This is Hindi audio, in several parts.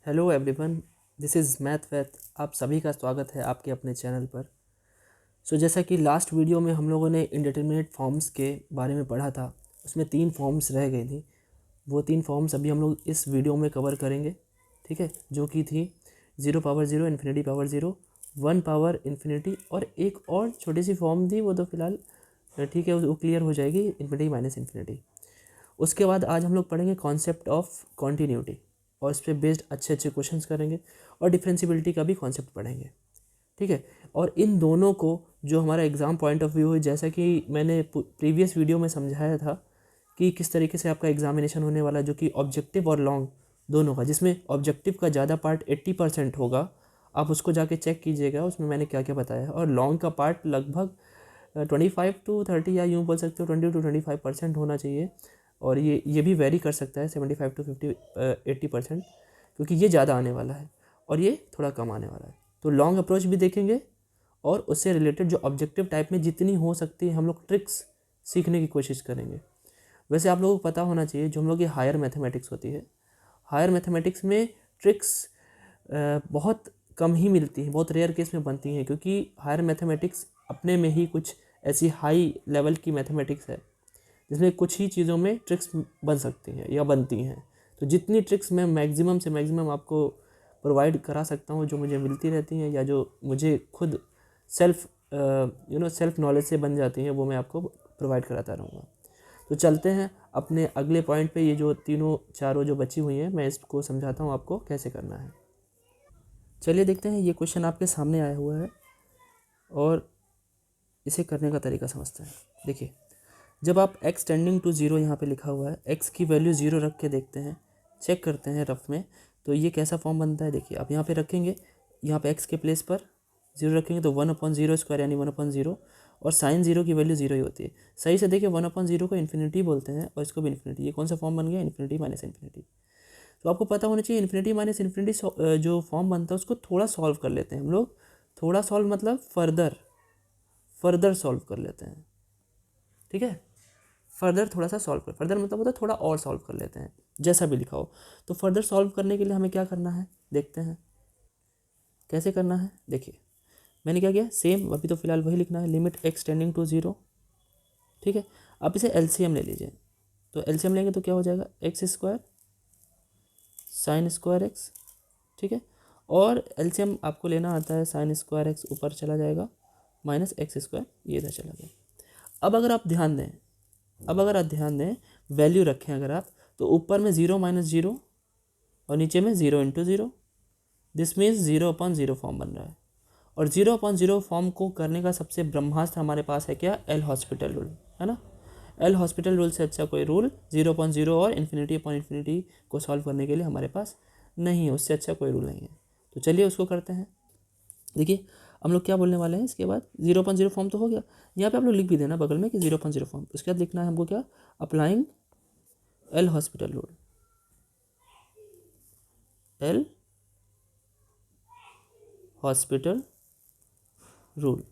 Hello everyone, this is math वैथ। आप सभी का स्वागत है आपके अपने चैनल पर। जैसा कि लास्ट वीडियो में हम लोगों ने इंडिटरमिनेट फॉर्म्स के बारे में पढ़ा था, उसमें 3 फॉर्म्स रह गई थी। वो 3 फॉर्म्स अभी हम लोग इस वीडियो में कवर करेंगे, ठीक है, जो कि थी 0 power 0, infinity power 0, 1 power infinity, और एक और छोटी सी फॉर्म थी, वो तो फिलहाल ठीक है, वो क्लियर हो जाएगी, इन्फिनिटी माइनस इन्फिनिटी। उसके बाद आज हम लोग पढ़ेंगे कॉन्सेप्ट ऑफ कॉन्टीन्यूटी, और इस पर बेस्ड अच्छे अच्छे क्वेश्चंस करेंगे, और डिफरेंशियबिलिटी का भी कॉन्सेप्ट पढ़ेंगे, ठीक है। और इन दोनों को जो हमारा एग्ज़ाम पॉइंट ऑफ व्यू है, जैसा कि मैंने प्रीवियस वीडियो में समझाया था कि किस तरीके से आपका एग्जामिनेशन होने वाला है, जो कि ऑब्जेक्टिव और लॉन्ग दोनों का, जिसमें ऑब्जेक्टिव का ज़्यादा पार्ट 80% होगा, आप उसको जाके चेक कीजिएगा, उसमें मैंने क्या क्या बताया है। और लॉन्ग का पार्ट लगभग 25 to 30, या यूँ बोल सकते हो 20 to 25% होना चाहिए। और ये भी वेरी कर सकता है 75 to 80%, क्योंकि ये ज़्यादा आने वाला है और ये थोड़ा कम आने वाला है। तो लॉन्ग अप्रोच भी देखेंगे, और उससे रिलेटेड जो ऑब्जेक्टिव टाइप में जितनी हो सकती है हम लोग ट्रिक्स सीखने की कोशिश करेंगे। वैसे आप लोगों को पता होना चाहिए, जो हम लोग की हायर मैथमेटिक्स होती है, हायर मैथमेटिक्स में ट्रिक्स बहुत कम ही मिलती हैं, बहुत रेयर केस में बनती हैं, क्योंकि हायर मैथमेटिक्स अपने में ही कुछ ऐसी हाई लेवल की मैथमेटिक्स है जिसमें कुछ ही चीज़ों में ट्रिक्स बन सकती हैं या बनती हैं। तो जितनी ट्रिक्स मैं मैक्सिमम से मैक्सिमम आपको प्रोवाइड करा सकता हूँ, जो मुझे मिलती रहती हैं या जो मुझे खुद सेल्फ सेल्फ नॉलेज से बन जाती हैं, वो मैं आपको प्रोवाइड कराता रहूँगा। तो चलते हैं अपने अगले पॉइंट पे। ये जो तीनों चारों जो बची हुई हैं, मैं इसको समझाता हूँ आपको कैसे करना है। चलिए देखते हैं, ये क्वेश्चन आपके सामने आया हुआ है और इसे करने का तरीका समझते हैं। देखिए, जब आप x टेंडिंग टू 0 यहाँ पे लिखा हुआ है, x की वैल्यू 0 रख के देखते हैं, चेक करते हैं रफ में, तो ये कैसा फॉर्म बनता है। देखिए, आप यहाँ पे रखेंगे, यहाँ पे x के प्लेस पर 0 रखेंगे तो 1/0² यानी 1/0, और साइन 0 की वैल्यू 0 ही होती है। सही से देखिए, 1/0 को इन्फिनिटी बोलते हैं और इसको भी इन्फिनिटी। ये कौन सा फॉर्म बन गया, इन्फिनिटी माइनस इन्फिनिटी। तो आपको पता होना चाहिए, इन्फिनिटी माइनस इन्फिनिटी जो फॉर्म बनता है उसको थोड़ा सॉल्व कर लेते हैं हम लोग। थोड़ा सॉल्व मतलब फर्दर सॉल्व कर लेते हैं, ठीक है। फर्दर थोड़ा सा सॉल्व कर, फर्दर मतलब होता है थोड़ा और सॉल्व कर लेते हैं, जैसा भी लिखा हो। तो फर्दर सॉल्व करने के लिए हमें क्या करना है, देखते हैं कैसे करना है। देखिए, मैंने क्या किया, सेम अभी तो फिलहाल वही लिखना है, लिमिट x टेंडिंग टू 0, ठीक है। आप इसे एलसीएम ले लीजिए, तो एलसीएम लेंगे तो क्या हो जाएगा, x² साइन स्क्वायर एक्स, ठीक है। और एलसीएम आपको लेना आता है, साइन स्क्वायर एक्स ऊपर चला जाएगा, माइनस x², ये इधर चला गया। अब अगर आप ध्यान दें, वैल्यू रखें अगर आप, तो ऊपर में 0 माइनस 0 और नीचे में 0 इंटू 0, दिस मीन्स 0/0 फॉर्म बन रहा है। और 0/0 फॉर्म को करने का सबसे ब्रह्मास्त्र हमारे पास है क्या, एल हॉस्पिटल रूल, है ना। एल हॉस्पिटल रूल से अच्छा कोई रूल 0/0 और इन्फिनिटी को सॉल्व करने के लिए हमारे पास नहीं है, उससे अच्छा कोई रूल नहीं है। तो चलिए उसको करते हैं। देखिए, हम लोग क्या बोलने वाले हैं इसके बाद, 0/0 फॉर्म तो हो गया, यहाँ पे आप लोग लिख भी देना बगल में कि 0/0 फॉर्म। उसके बाद लिखना है हमको क्या, applying L hospital rule, L hospital rule,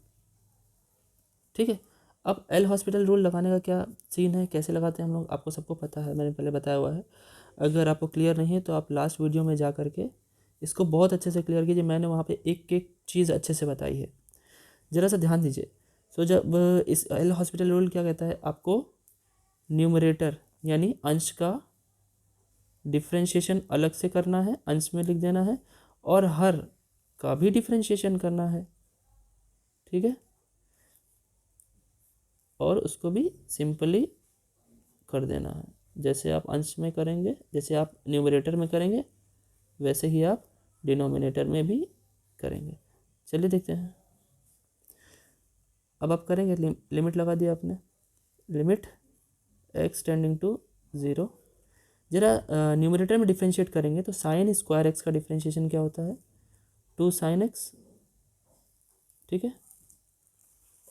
ठीक है। अब एल हॉस्पिटल रूल लगाने का क्या सीन है, कैसे लगाते हैं हम लोग, आपको सबको पता है, मैंने पहले बताया हुआ है। अगर आपको क्लियर नहीं है तो आप लास्ट वीडियो में जा करके इसको बहुत अच्छे से क्लियर कीजिए, मैंने वहाँ पे एक एक चीज़ अच्छे से बताई है, ज़रा सा ध्यान दीजिए। जब इस एल हॉस्पिटल रूल क्या कहता है, आपको न्यूमरेटर यानी अंश का डिफ्रेंशिएशन अलग से करना है, अंश में लिख देना है, और हर का भी डिफ्रेंशिएशन करना है, ठीक है, और उसको भी सिंपली कर देना है। जैसे आप अंश में करेंगे, जैसे आप न्यूमरेटर में करेंगे, वैसे ही आप डिनोमिनेटर में भी करेंगे। चलिए देखते हैं, अब आप करेंगे, लिमिट लगा दिया आपने, लिमिट x टेंडिंग टू 0। जरा न्यूमरेटर में डिफ्रेंशिएट करेंगे तो साइन स्क्वायर एक्स का डिफ्रेंशिएशन क्या होता है, 2 sin x, ठीक है।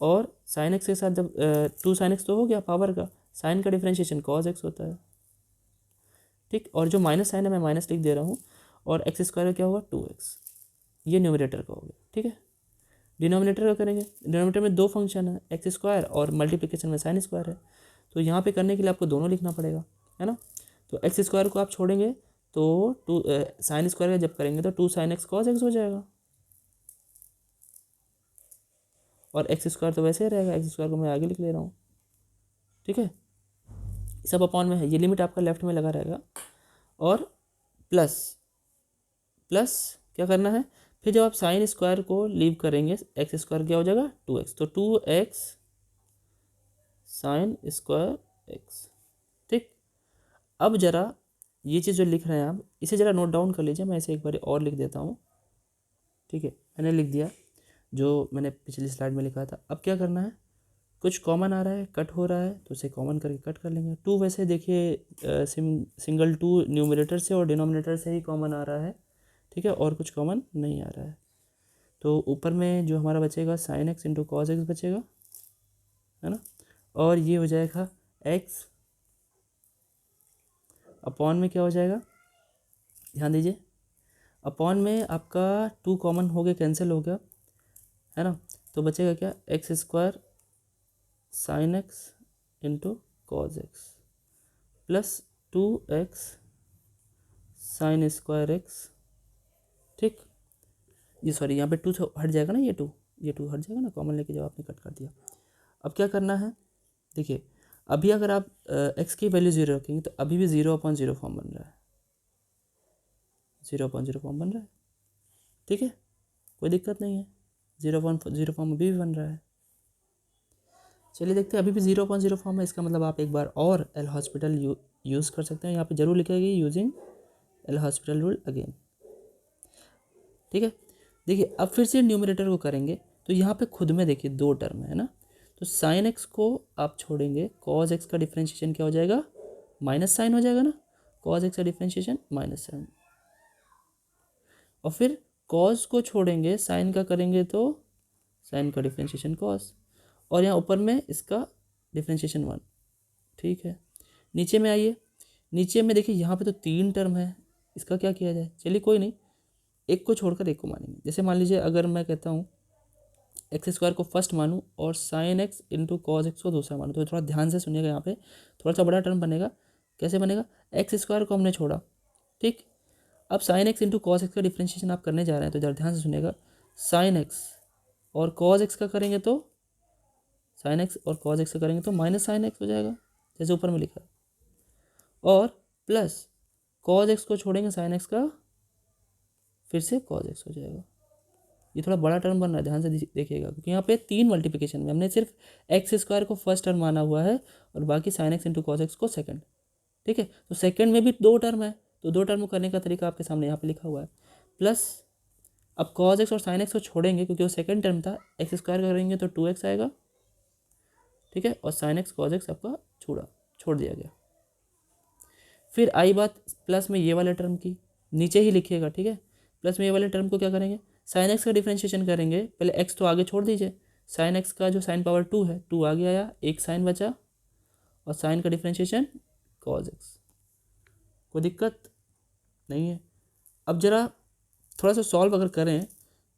और साइन एक्स के साथ जब 2 sin x तो हो गया पावर का, साइन का डिफ्रेंशिएशन कॉस एक्स होता है, ठीक। और जो माइनस साइन है मैं माइनस लिख दे रहा हूँ, और x² क्या होगा, 2x, ये न्यूमरेटर का हो गया, ठीक है। डिनोमिनेटर का करेंगे, डिनोमिनेटर में दो फंक्शन है, x² और मल्टीप्लिकेशन में साइन स्क्वायर है, तो यहाँ पे करने के लिए आपको दोनों लिखना पड़ेगा, है ना। तो x² को आप छोड़ेंगे तो टू साइन स्क्वायर का जब करेंगे तो 2 sin x cos x हो जाएगा, और एक्स स्क्वायर तो वैसे ही रहेगा, एक्स स्क्वायर को मैं आगे लिख ले रहा हूँ, ठीक है। सब अपॉन में है, ये लिमिट आपका लेफ्ट में लगा रहेगा, और प्लस प्लस क्या करना है, फिर जब आप साइन स्क्वायर को लीव करेंगे एक्स स्क्वायर क्या हो जाएगा 2x, तो 2x साइन स्क्वायर एक्स, ठीक। अब जरा ये चीज़ जो लिख रहे हैं आप इसे ज़रा नोट डाउन कर लीजिए, मैं इसे एक बार और लिख देता हूँ, ठीक है। मैंने लिख दिया जो मैंने पिछली स्लाइड में लिखा था। अब क्या करना है, कुछ कॉमन आ रहा है, कट हो रहा है, तो उसे कॉमन करके कट कर लेंगे। टू वैसे देखिए सिंगल टू न्यूमरेटर से और डिनोमिनेटर से ही कॉमन आ रहा है, ठीक है, और कुछ कॉमन नहीं आ रहा है। तो ऊपर में जो हमारा बचेगा sine x into cos x बचेगा, है ना, और ये हो जाएगा एक्स अपॉन में क्या हो जाएगा, ध्यान दीजिए, अपॉन में आपका 2 कॉमन हो गया, कैंसिल हो गया, है ना, तो बचेगा क्या, x square sine x into cos x plus 2x sine square x, ठीक। ये सॉरी यहाँ पे 2 से हट जाएगा ना, ये टू हट जाएगा ना, कॉमन लेके जब आपने कट कर दिया। अब क्या करना है, देखिए अभी अगर आप x की वैल्यू 0 रखेंगे तो अभी भी 0/0 फॉर्म बन रहा है, 0/0 फॉर्म बन रहा है, ठीक है, कोई दिक्कत नहीं है, 0/0 फॉर्म अभी भी बन रहा है। चलिए देखते हैं, अभी भी 0/0 फॉर्म है, इसका मतलब आप एक बार और एल हॉस्पिटल यूज़ कर सकते हैं, यहाँ पे जरूर लिखेगी using L hospital rule again, ठीक है। देखिए अब फिर से न्यूमरेटर को करेंगे तो यहाँ पे खुद में देखिए 2 टर्म है ना, तो साइन एक्स को आप छोड़ेंगे, कॉस एक्स का डिफ्रेंशिएशन क्या हो जाएगा, माइनस साइन हो जाएगा ना, कॉस एक्स का डिफ्रेंशिएशन माइनस साइन, और फिर कॉस को छोड़ेंगे साइन का करेंगे तो साइन का डिफ्रेंशिएशन कॉस, और यहाँ ऊपर में इसका डिफ्रेंशिएशन 1, ठीक है। नीचे में आइए, नीचे में देखिए यहाँ पे तो 3 टर्म है, इसका क्या किया जाए, चलिए कोई नहीं, एक को छोड़कर एक को मानेंगे। जैसे मान लीजिए अगर मैं कहता हूँ एक्स स्क्वायर को फर्स्ट मानूँ और sine x into cos x को दूसरा मानूँ, तो थोड़ा ध्यान से सुनिएगा, यहाँ पे थोड़ा सा बड़ा टर्म बनेगा। कैसे बनेगा, एक्स स्क्वायर को हमने छोड़ा, ठीक। अब sine x into cos x का डिफ्रेंशिएशन आप करने जा रहे हैं, तो जरा ध्यान से सुनिएगा, साइन एक्स और कॉस एक्स का करेंगे तो साइन एक्स और कॉस एक्स का करेंगे तो माइनस साइन एक्स हो जाएगा, जैसे ऊपर में लिखा, और प्लस कॉस एक्स को छोड़ेंगे साइन एक्स का फिर से कॉस एक्स हो जाएगा। ये थोड़ा बड़ा टर्म बन रहा है, ध्यान से देखिएगा, क्योंकि यहाँ पे 3 मल्टीप्लिकेशन में हमने सिर्फ एक्स स्क्वायर को फर्स्ट टर्म माना हुआ है और बाकी sine x into cos x को सेकंड, ठीक है। तो सेकंड में भी 2 टर्म है, तो 2 टर्म को करने का तरीका आपके सामने यहाँ पे लिखा हुआ है, प्लस अब कॉस एक्स और साइन एक्स को छोड़ेंगे क्योंकि वो सेकंड टर्म था, एक्स स्क्वायर करेंगे तो 2x आएगा, ठीक है, और साइन एक्स कॉस एक्स आपका छोड़ दिया गया। फिर आई बात प्लस में ये वाले टर्म की, नीचे ही लिखिएगा, ठीक है। प्लस में ये वाले टर्म को क्या करेंगे, साइन एक्स का डिफ्रेंशिएशन करेंगे, पहले एक्स तो आगे छोड़ दीजिए, साइन एक्स का जो साइन पावर 2 है 2 आगे आया, एक साइन बचा, और साइन का डिफ्रेंशिएशन कॉस एक्स, कोई दिक्कत नहीं है। अब ज़रा थोड़ा सा सॉल्व अगर करें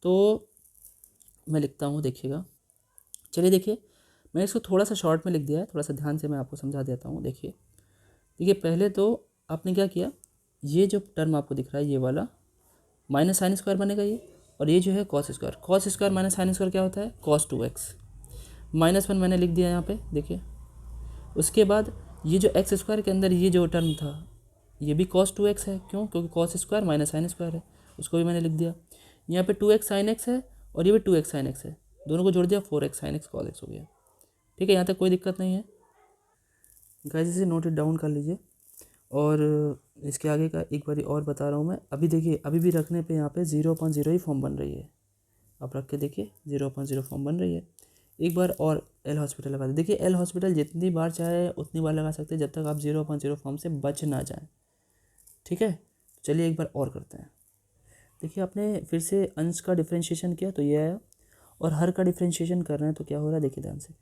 तो मैं लिखता हूँ, देखिएगा, चलिए देखिए मैं इसको थोड़ा सा शॉर्ट में लिख दिया है, थोड़ा सा ध्यान से मैं आपको समझा देता हूँ। देखिए पहले तो आपने क्या किया, ये जो टर्म आपको दिख रहा है ये वाला माइनस साइन स्क्वायर बनेगा ये, और ये जो है cos square minus sine square क्या होता है, cos 2x, -1 मैंने लिख दिया यहाँ पे, देखिए। उसके बाद ये जो एक्स स्क्वायर के अंदर ये जो टर्म था ये भी cos 2x है, क्यों, क्योंकि cos square minus sine square है, उसको भी मैंने लिख दिया। यहाँ पे 2x साइन एक्स है और ये भी 2x साइन एक्स है, दोनों को जोड़ दिया 4x sine x cos x हो गया, ठीक है, यहाँ तक कोई दिक्कत नहीं है। गाइस इसे नोट इट डाउन कर लीजिए, और इसके आगे का एक बारी और बता रहा हूँ मैं। अभी देखिए अभी भी रखने पे यहाँ पे 0/0 ही फॉर्म बन रही है, आप रख के देखिए 0/0 फॉर्म बन रही है। एक बार और एल हॉस्पिटल लगा दे, देखिए एल हॉस्पिटल जितनी बार चाहे उतनी बार लगा सकते हैं जब तक आप 0/0 फॉर्म से बच ना जाएँ, ठीक है। चलिए एक बार और करते हैं। देखिए आपने फिर से अंश का डिफ्रेंशिएशन किया तो ये आया, और हर का डिफ्रेंशिएशन कर रहे हैं तो क्या हो रहा है, देखिए ध्यान से,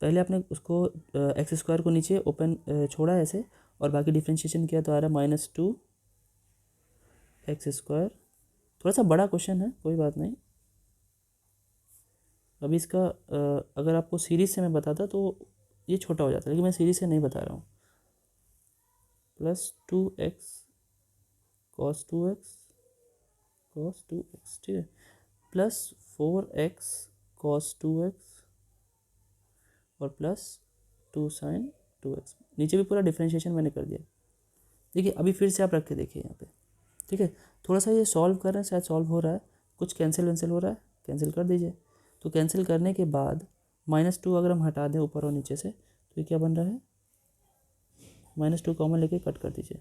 पहले आपने उसको एक्स स्क्वायर को नीचे ओपन छोड़ा ऐसे, और बाकी डिफ्रेंशिएशन किया तो आ रहा है -2 एक्स स्क्वायर। थोड़ा सा बड़ा क्वेश्चन है, कोई बात नहीं, अभी इसका अगर आपको सीरीज से मैं बताता तो ये छोटा हो जाता, लेकिन मैं सीरीज से नहीं बता रहा हूँ, +2x cos 2x, ठीक है, प्लस 4x cos 2x और प्लस 2 sin 2x। नीचे भी पूरा डिफरेंशिएशन मैंने कर दिया। देखिए अभी फिर से आप रख के देखिए यहाँ पे, ठीक है। थोड़ा सा ये सॉल्व कर रहे हैं, शायद सॉल्व हो रहा है, कुछ कैंसिल वैंसिल हो रहा है, कैंसिल कर दीजिए। तो कैंसिल करने के बाद -2 अगर हम हटा दें ऊपर और नीचे से तो ये क्या बन रहा है, -2 कॉमन लेके कट कर दीजिए,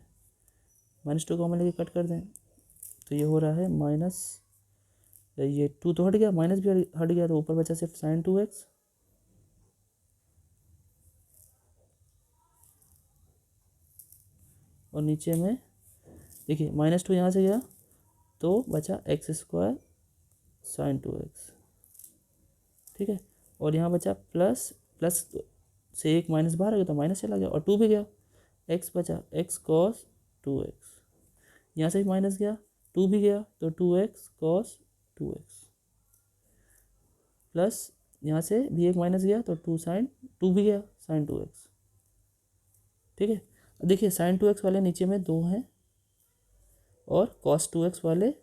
-2 कॉमन लेके कट कर दें तो ये हो रहा है माइनस, ये 2 तो हट गया, माइनस भी हट गया, तो ऊपर बचा सिर्फ sin 2x और नीचे में देखिए -2 यहाँ से गया तो बचा x² sin 2x, ठीक है। और यहाँ बचा प्लस से एक माइनस बाहर आ गया तो माइनस चला गया और 2 भी गया, x बचा x cos 2x, यहाँ से भी माइनस गया 2 भी गया तो 2x cos 2x, प्लस यहाँ से भी एक माइनस गया तो 2 भी गया sin 2x, ठीक है। देखिए sin 2x वाले नीचे में 2 हैं और cos 2x वाले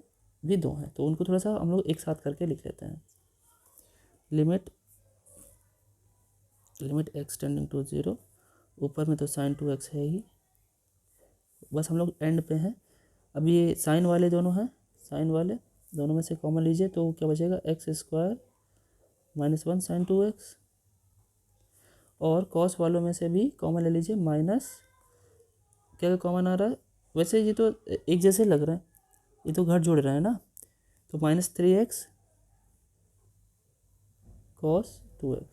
भी 2 हैं, तो उनको थोड़ा सा हम लोग एक साथ करके लिख लेते हैं। लिमिट x टेंडिंग टू 0, ऊपर में तो sin 2x है ही, बस हम लोग एंड पे हैं। अब ये साइन वाले दोनों हैं, साइन वाले दोनों में से कॉमन लीजिए तो क्या बचेगा, x² -1 sin 2x, और कॉस वालों में से भी कॉमन ले लीजिए, माइनस क्या कॉमन आ रहा है, वैसे ये तो एक जैसे लग रहा है, ये तो घट जोड़ रहा है ना, तो -3x cos 2x,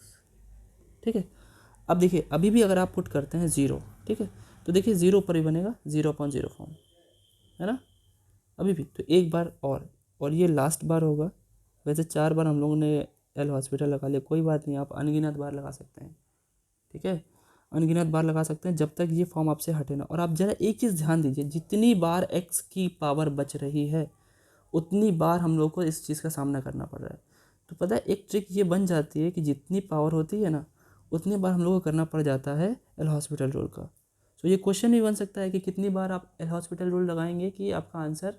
ठीक है। अब देखिए अभी भी अगर आप पुट करते हैं 0, ठीक है, तो देखिए 0 पर ही बनेगा 0/0 फॉर्म, है ना, अभी भी। तो एक बार और ये लास्ट बार होगा। वैसे 4 बार हम लोगों ने एल हॉस्पिटल लगा लिया, कोई बात नहीं, आप अनगिनत बार लगा सकते हैं, ठीक है, अनगिनत बार लगा सकते हैं जब तक ये फॉर्म आपसे हटे ना। और आप ज़रा एक चीज़ ध्यान दीजिए, जितनी बार x की पावर बच रही है उतनी बार हम लोग को इस चीज़ का सामना करना पड़ रहा है। तो पता है एक ट्रिक ये बन जाती है कि जितनी पावर होती है ना उतनी बार हम लोग को करना पड़ जाता है एल हॉस्पिटल रूल का। तो ये क्वेश्चन भी बन सकता है कि कितनी बार आप एल हॉस्पिटल रूल लगाएंगे कि आपका आंसर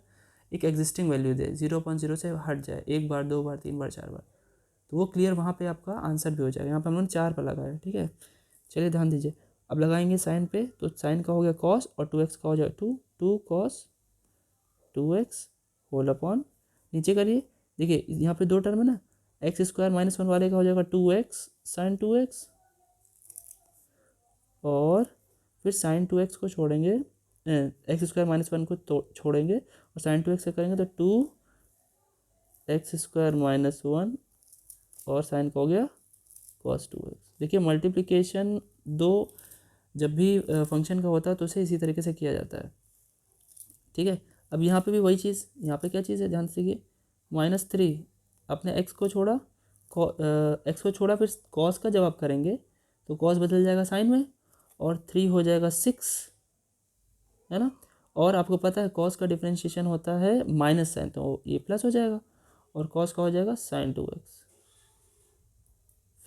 एक एग्जिस्टिंग वैल्यू दे, 0.0 से हट जाए, 1 बार 2 बार 3 बार 4 बार, तो वो क्लियर वहाँ पे आपका आंसर भी हो जाएगा। यहाँ पे हम लोगों ने 4 पर लगाया, ठीक है। चलिए ध्यान दीजिए, अब लगाएंगे साइन पे, तो साइन का हो गया कॉस और 2x का हो जाएगा 2 cos 2x होल अपॉन, नीचे करिए, देखिए यहाँ पे 2 टर्म है ना, x² -1 वाले का हो जाएगा 2x sin 2x, और फिर sin 2x को छोड़ेंगे, x² -1 को तो छोड़ेंगे और sin 2x से करेंगे तो 2x² -1 और साइन का हो गया cos 2x। देखिए मल्टीप्लिकेशन जब भी फंक्शन का होता है तो उसे इसी तरीके से किया जाता है, ठीक है। अब यहाँ पे भी वही चीज़, यहाँ पे क्या चीज़ है ध्यान से देखिए, -3 अपने x को छोड़ा, फिर cos का जब आप करेंगे तो cos बदल जाएगा साइन में और 3 हो जाएगा 6, है ना। और आपको पता है cos का डिफ्रेंशिएशन होता है माइनस साइन, तो ये प्लस हो जाएगा और cos का हो जाएगा sin 2x।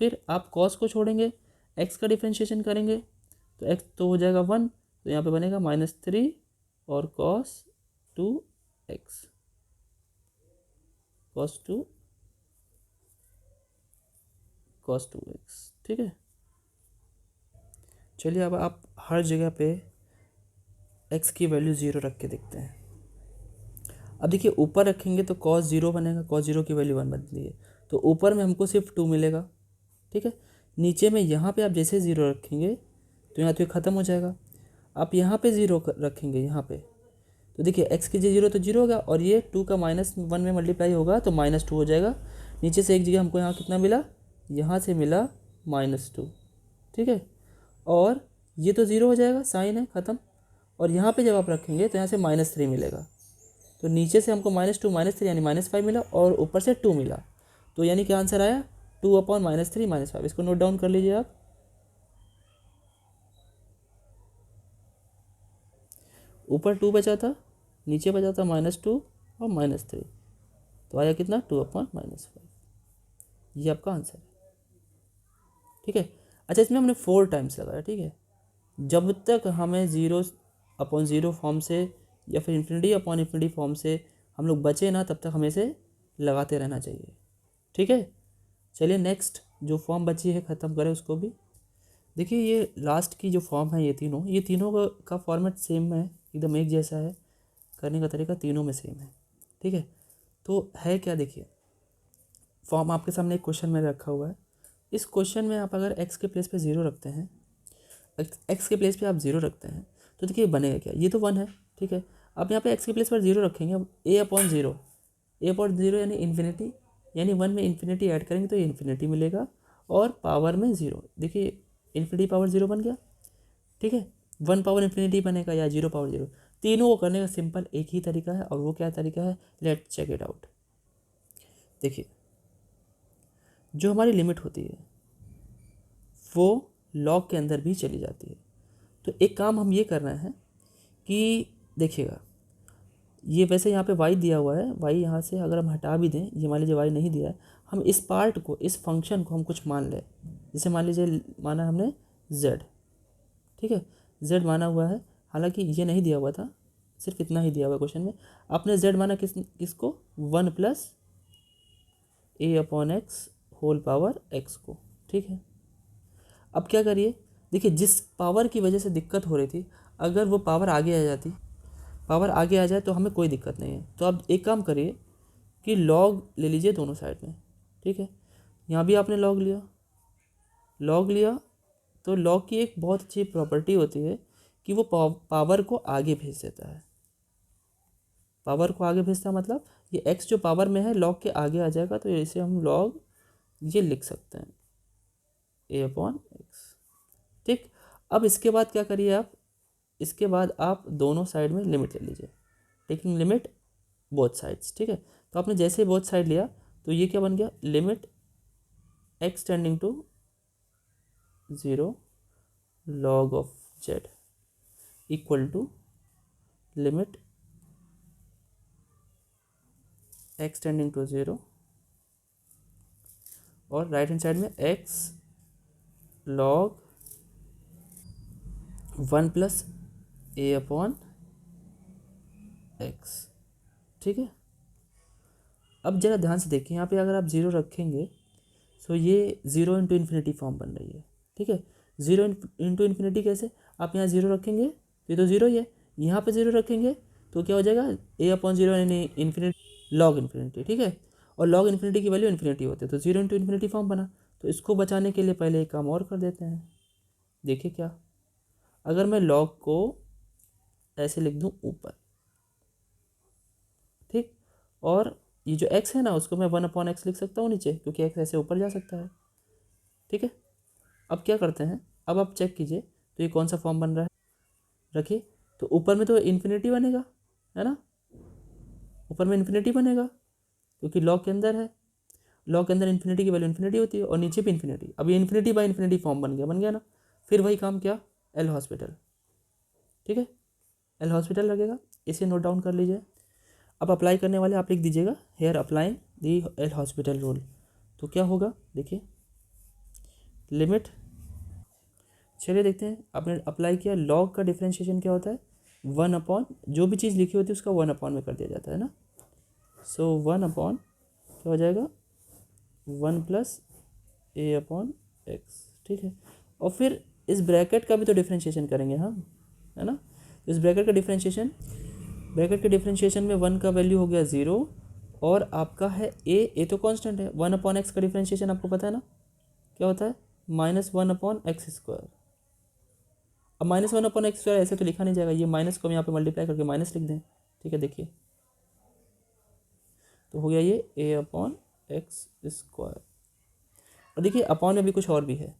फिर आप cos को छोड़ेंगे, x का डिफ्रेंशिएशन करेंगे तो x तो हो जाएगा 1, तो यहाँ पे बनेगा -3 और cos 2x, cos 2x, ठीक है। चलिए अब आप हर जगह पे x की वैल्यू 0 रख के देखते हैं। अब देखिए ऊपर रखेंगे तो cos 0 बनेगा, cos 0 की वैल्यू 1 बनती है, तो ऊपर में हमको सिर्फ 2 मिलेगा, ठीक है। नीचे में यहाँ पे आप जैसे 0 रखेंगे तो यहाँ तो ये ख़त्म हो जाएगा, आप यहाँ पे 0 रखेंगे यहाँ पे, तो देखिए x की 0 तो 0 होगा और ये 2 का -1 में मल्टीप्लाई होगा तो -2 हो जाएगा। नीचे से एक जगह हमको यहाँ कितना मिला, यहाँ से मिला -2, ठीक है। और ये तो 0 हो जाएगा, साइन है ख़त्म, और यहाँ पे जब आप रखेंगे तो यहाँ से -3 मिलेगा, तो नीचे से हमको -2 -3 यानी -5 मिला और ऊपर से 2 मिला, तो यानी क्या आंसर आया 2/-3 -5। इसको नोट डाउन कर लीजिए आप। ऊपर 2 बचा था, नीचे बचा था -2 और -3, तो आया कितना 2/-5, ये आपका आंसर है, ठीक है। अच्छा इसमें हमने 4 टाइम्स लगाया, ठीक है। जब तक हमें 0/0 फॉर्म से या फिर इन्फिनिटी अपॉन इन्फिनिटी फॉर्म से हम लोग बचे ना, तब तक हमें इसे लगाते रहना चाहिए। ठीक है, चलिए नेक्स्ट जो फॉर्म बची है ख़त्म करें उसको भी। देखिए ये लास्ट की जो फॉर्म है, ये तीनों का फॉर्मेट सेम है, एकदम एक जैसा है, करने का तरीका तीनों में सेम है। ठीक है, तो है क्या, देखिए फॉर्म आपके सामने एक क्वेश्चन में रखा हुआ है। इस क्वेश्चन में आप अगर x के प्लेस पे 0 रखते हैं, x के प्लेस पे आप 0 रखते हैं, तो देखिए बनेगा क्या, ये तो 1 है। ठीक है, अब यहाँ पे x के प्लेस पर 0 रखेंगे, अब a/0 यानी इन्फिनिटी, यानी 1 में इन्फिनिटी ऐड करेंगे तो ये इन्फिनिटी मिलेगा, और पावर में 0, देखिए इन्फिनिटी पावर 0 बन गया। ठीक है, 1 पावर इन्फिनिटी बनेगा या 0 पावर 0, तीनों को करने का सिंपल एक ही तरीका है, और वो क्या तरीका है, लेट चेक इट आउट। देखिए जो हमारी लिमिट होती है वो लॉग के अंदर भी चली जाती है। तो एक काम हम ये कर रहे हैं कि देखिएगा, ये वैसे यहाँ पे y दिया हुआ है, y यहाँ से अगर हम हटा भी दें, ये मान लीजिए y नहीं दिया है, हम इस पार्ट को, इस फंक्शन को हम कुछ मान लें, जैसे मान लीजिए माना हमने z। ठीक है, z माना हुआ है, हालांकि ये नहीं दिया हुआ था, सिर्फ इतना ही दिया हुआ है क्वेश्चन में। आपने z माना किसको, 1 plus a/x whole power x को। ठीक है, अब क्या करिए, देखिए जिस पावर की वजह से दिक्कत हो रही थी, अगर वो पावर आगे आ जाती, पावर आगे आ जाए तो हमें कोई दिक्कत नहीं है। तो आप एक काम करिए कि लॉग ले लीजिए दोनों साइड में। ठीक है, यहाँ भी आपने लॉग लिया, तो लॉग की एक बहुत अच्छी प्रॉपर्टी होती है कि वो पावर को आगे भेज देता है। पावर को आगे भेजता है मतलब ये x जो पावर में है लॉग के आगे आ जाएगा, तो इसे हम लॉग ये लिख सकते हैं a/x। ठीक, अब इसके बाद क्या करिए आप, इसके बाद आप दोनों साइड में लिमिट ले लीजिए, टेकिंग लिमिट बोथ साइड्स। ठीक है, तो आपने जैसे ही बोथ साइड लिया तो ये क्या बन गया, limit x tending to 0 log of z equal to limit x tending to 0, और राइट हैंड साइड में x log 1 प्लस a/x। ठीक है, अब ज़रा ध्यान से देखिए, यहाँ पे अगर आप 0 रखेंगे तो ये 0 इंटू इन्फिनिटी फॉर्म बन रही है। ठीक है, 0 इंटू इन्फिनिटी कैसे, आप यहाँ 0 रखेंगे तो ये तो 0 ही है, यहाँ पे 0 रखेंगे तो क्या हो जाएगा, a/0 यानी इन्फिनिटी लॉग इन्फिनिटी। ठीक है, और लॉग इन्फिनिटी की वैल्यू इन्फिनिटी होती है, तो 0 इंटू इन्फिनिटी फॉर्म बना। तो इसको बचाने के लिए पहले एक काम और कर देते हैं। देखिए क्या, अगर मैं लॉग को ऐसे लिख दूँ ऊपर, ठीक, और ये जो x है ना उसको मैं 1/x लिख सकता हूँ नीचे, क्योंकि x ऐसे ऊपर जा सकता है। ठीक है, अब क्या करते हैं, अब आप चेक कीजिए तो ये कौन सा फॉर्म बन रहा है, रखिए, तो ऊपर में तो इन्फिनिटी बनेगा, है ना, ऊपर में इन्फिनिटी बनेगा क्योंकि लॉग के अंदर है, लॉग के अंदर इन्फिनिटी की वैल्यू इन्फिनिटी होती है, और नीचे भी इन्फिनिटी। अब ये इन्फिनिटी बाय इन्फिनिटी फॉर्म बन गया ना, फिर वही काम किया एल हॉस्पिटल। ठीक है, एल हॉस्पिटल लगेगा, इसे नोट डाउन कर लीजिए। अब अप्लाई करने वाले आप लिख दीजिएगा hair applying the L hospital rule. तो क्या होगा, देखिए लिमिट, चलिए देखते हैं, आपने अप्लाई किया, लॉग का डिफ्रेंशिएशन क्या होता है, 1/, जो भी चीज़ लिखी होती है उसका 1/, में कर दिया जाता है ना। सो 1/, क्या हो जाएगा, 1 प्लस a/x। ठीक है, और फिर इस ब्रैकेट का भी तो डिफ्रेंशिएशन करेंगे हम, है ना। इस ब्रैकेट के डिफ्रेंशिएशन में 1 का वैल्यू हो गया 0, और आपका है a तो कांस्टेंट है, 1/x का डिफ्रेंशिएशन आपको पता है ना क्या होता है, -1/x²। अब -1/x² ऐसे तो लिखा नहीं जाएगा, ये माइनस को हम यहाँ पे मल्टीप्लाई करके माइनस लिख दें। ठीक है, देखिए तो हो गया ये a/x²। और देखिए अपॉन में भी कुछ और भी है।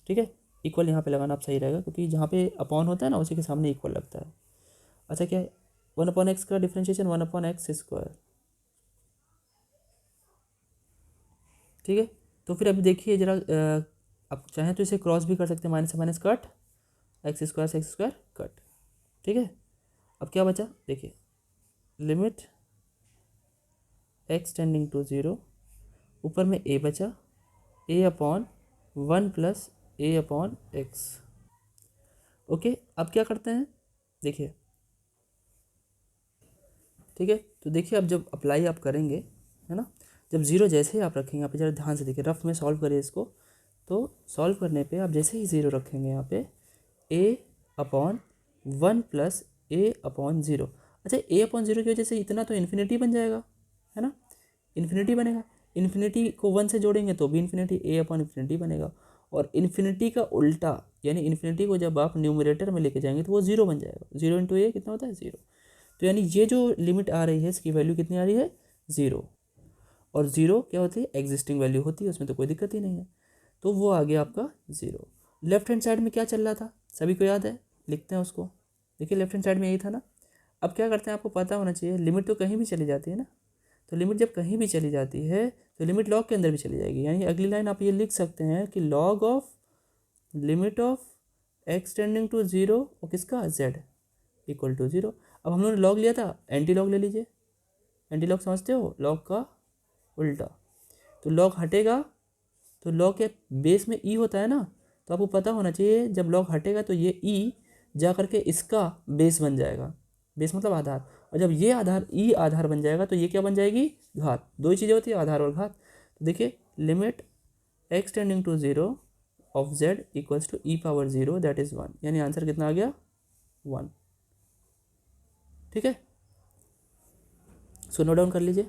ठीक है, इक्वल यहाँ पे लगाना आप सही रहेगा, क्योंकि जहाँ पे अपॉन होता है ना उसी के सामने इक्वल लगता है। अच्छा क्या है, 1/x का डिफ्रेंशिएशन 1/x²। ठीक है, तो फिर अभी देखिए जरा, आप चाहें तो इसे क्रॉस भी कर सकते हैं, माइनस से माइनस कट, x² कट। ठीक है, अब क्या बचा, देखिए लिमिट x टेंडिंग टू 0, ऊपर में a बचा, a/1 प्लस a/x। ओके, अब क्या करते हैं, देखिए ठीक है। तो देखिए अब जब अप्लाई आप करेंगे, है ना, जब ज़ीरो जैसे ही आप रखेंगे, यहाँ पे जरा ध्यान से देखिए, रफ में सॉल्व करिए इसको। तो सॉल्व करने पे आप जैसे ही ज़ीरो रखेंगे यहाँ पे a/1 प्लस a/0। अच्छा, a/0 की वजह से इतना तो इन्फिनिटी बन जाएगा, है ना, इन्फिनिटी बनेगा। इन्फिनिटी को 1 से जोड़ेंगे तो भी इन्फिनिटी, a/इन्फिनिटी बनेगा। और इन्फिनिटी का उल्टा यानी इन्फिनिटी को जब आप न्यूमरेटर में लेके जाएंगे तो वो ज़ीरो बन जाएगा। 0 इंटू ए कितना होता है? 0। तो यानी ये जो लिमिट आ रही है इसकी वैल्यू कितनी आ रही है? 0। और 0 क्या होती है? एग्जिस्टिंग वैल्यू होती है, उसमें तो कोई दिक्कत ही नहीं है। तो वो आ गया आपका 0। लेफ्ट हैंड साइड में क्या चल रहा था सभी को याद है? लिखते हैं उसको। देखिए लेफ्ट हैंड साइड में यही था ना। अब क्या करते हैं, आपको पता होना चाहिए, लिमिट तो कहीं भी चली जाती है ना। तो लिमिट जब कहीं भी चली जाती है तो लिमिट लॉग के अंदर भी चली जाएगी। यानी अगली लाइन आप ये लिख सकते हैं कि log of limit of X tending to 0 और किसका? z equal to 0। अब हम लोगों ने लॉग लिया था, एंटी लॉग ले लीजिए। एंटी लॉग समझते हो? लॉग का उल्टा। तो लॉग हटेगा तो लॉग के बेस में ई होता है ना, तो आपको पता होना चाहिए जब लॉग हटेगा तो ये ई जा करके इसका बेस बन जाएगा। बेस मतलब आधार। और जब ये आधार ई आधार बन जाएगा तो ये क्या बन जाएगी? घात। दो ही चीज़ें होती है, आधार और घात। तो देखिए limit x tending to 0 of z equals to e⁻0 that is 1। यानी आंसर कितना आ गया? 1। ठीक है, सो नोट डाउन कर लीजिए।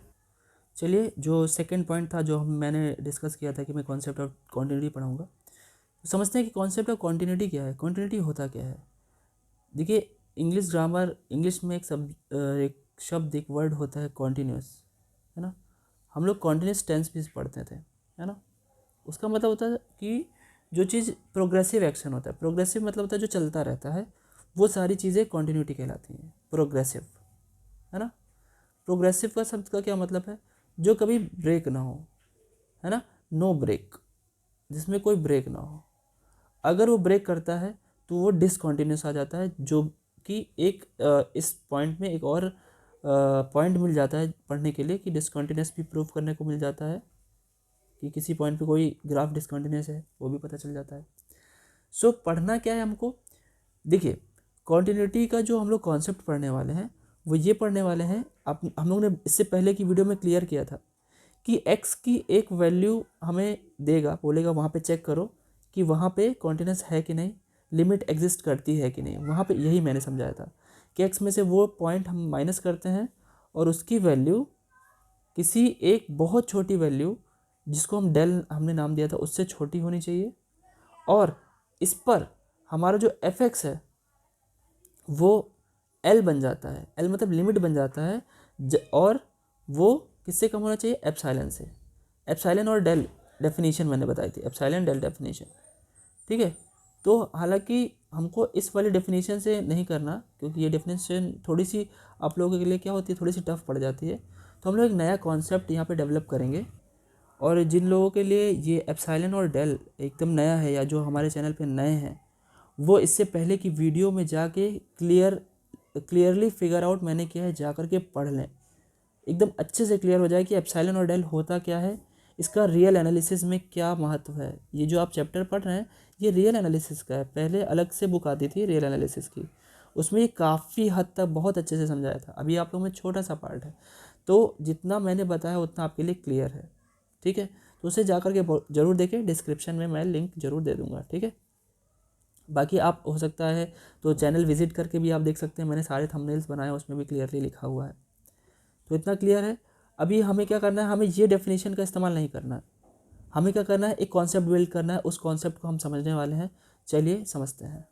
चलिए, जो सेकंड पॉइंट था जो मैंने डिस्कस किया था कि मैं कॉन्सेप्ट ऑफ कॉन्टिन्यूटी पढ़ाऊंगा, तो समझते हैं कि कॉन्सेप्ट ऑफ कॉन्टिन्यूटी क्या है, कॉन्टिन्यूटी होता क्या है। देखिए इंग्लिश ग्रामर, इंग्लिश में एक शब्द एक वर्ड होता है कॉन्टिन्यूस, है ना। हम लोग कॉन्टिन्यूस टेंस भी पढ़ते थे, है ना। उसका मतलब होता है कि जो चीज़ प्रोग्रेसिव एक्शन होता है, प्रोग्रेसिव मतलब होता है जो चलता रहता है, वो सारी चीज़ें कॉन्टिन्यूटी कहलाती हैं, प्रोग्रेसिव, है ना। प्रोग्रेसिव का शब्द का क्या मतलब है? जो कभी ब्रेक ना हो, है ना, नो ब्रेक, जिसमें कोई ब्रेक ना हो। अगर वो ब्रेक करता है तो वो डिसकॉन्टिन्यूस आ जाता है, जो कि एक इस पॉइंट में एक और पॉइंट मिल जाता है पढ़ने के लिए कि डिसकॉन्टिन्यूस भी प्रूव करने को मिल जाता है कि किसी पॉइंट पे कोई ग्राफ डिसकॉन्टिन्यूस है, वो भी पता चल जाता है। सो पढ़ना क्या है हमको? देखिए कॉन्टिन्यूटी का जो हम लोग कॉन्सेप्ट पढ़ने वाले हैं वो ये पढ़ने वाले हैं, आप हम लोग ने इससे पहले की वीडियो में क्लियर किया था कि x की एक वैल्यू हमें देगा, बोलेगा वहाँ पे चेक करो कि वहाँ पे कॉन्टिन्यूस है कि नहीं, लिमिट एग्जिस्ट करती है कि नहीं। वहाँ पे यही मैंने समझाया था कि x में से वो पॉइंट हम माइनस करते हैं और उसकी वैल्यू किसी एक बहुत छोटी वैल्यू जिसको हम डेल हमने नाम दिया था उससे छोटी होनी चाहिए, और इस पर हमारा जो fx है वो L बन जाता है। L मतलब लिमिट बन जाता है और वो किससे कम होना चाहिए? एप्सिलॉन से। एप्सिलॉन और डेल डेफिनेशन मैंने बताई थी, एप्सिलॉन डेल डेफिनेशन, ठीक है। तो हालांकि हमको इस वाली डेफिनेशन से नहीं करना, क्योंकि ये डेफिनेशन थोड़ी सी आप लोगों के लिए क्या होती है, थोड़ी सी टफ पड़ जाती है। तो हम लोग एक नया कॉन्सेप्ट यहाँ पे डेवलप करेंगे, और जिन लोगों के लिए ये एप्सिलॉन और डेल एकदम नया है या जो हमारे चैनल पे नए हैं, वो इससे पहले की वीडियो में जाके क्लियरली फिगर आउट मैंने किया है, जा कर के पढ़ लें, एकदम अच्छे से क्लियर हो जाए कि एप्सिलॉन और डेल होता क्या है, इसका रियल एनालिसिस में क्या महत्व है। ये जो आप चैप्टर पढ़ रहे हैं ये रियल एनालिसिस का है। पहले अलग से बुक आती थी रियल एनालिसिस की, उसमें ये काफ़ी हद तक बहुत अच्छे से समझाया था। अभी आप लोगों में छोटा सा पार्ट है, तो जितना मैंने बताया उतना आपके लिए क्लियर है, ठीक है। तो उसे जा कर के ज़रूर देखें, डिस्क्रिप्शन में मैं लिंक ज़रूर दे दूँगा, ठीक है। बाकी आप हो सकता है तो चैनल विजिट करके भी आप देख सकते हैं, मैंने सारे थंबनेल्स बनाए उसमें भी क्लियरली लिखा हुआ है। तो इतना क्लियर है। अभी हमें क्या करना है, हमें ये डेफिनेशन का इस्तेमाल नहीं करना है, हमें क्या करना है, एक कॉन्सेप्ट बिल्ड करना है, उस कॉन्सेप्ट को हम समझने वाले हैं। चलिए समझते हैं।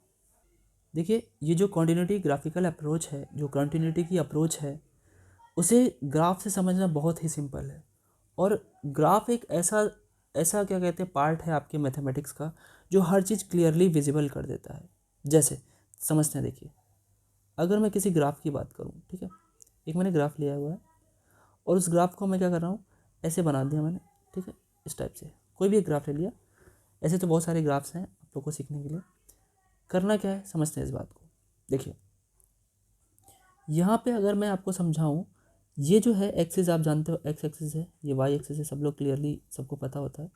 देखिए ये जो कॉन्टिन्यूटी ग्राफिकल अप्रोच है, जो कॉन्टिन्यूटी की अप्रोच है, उसे ग्राफ से समझना बहुत ही सिंपल है। और ग्राफ एक ऐसा ऐसा क्या कहते हैं पार्ट है आपके मैथमेटिक्स का जो हर चीज़ क्लियरली विजिबल कर देता है। जैसे समझते हैं, देखिए अगर मैं किसी ग्राफ की बात करूं, ठीक है, एक मैंने ग्राफ लिया हुआ है और उस ग्राफ को मैं क्या कर रहा हूँ, ऐसे बना दिया मैंने, ठीक है, इस टाइप से कोई भी एक ग्राफ ले लिया। ऐसे तो बहुत सारे ग्राफ्स हैं आप लोग को सीखने के लिए। करना क्या है समझते हैं इस बात को। देखिए यहाँ पे अगर मैं आपको समझाऊँ, ये जो है एक्सिस आप जानते हो, एक्स एक्सिस है, ये वाई एक्सिस है, सब लोग क्लियरली सबको पता होता है।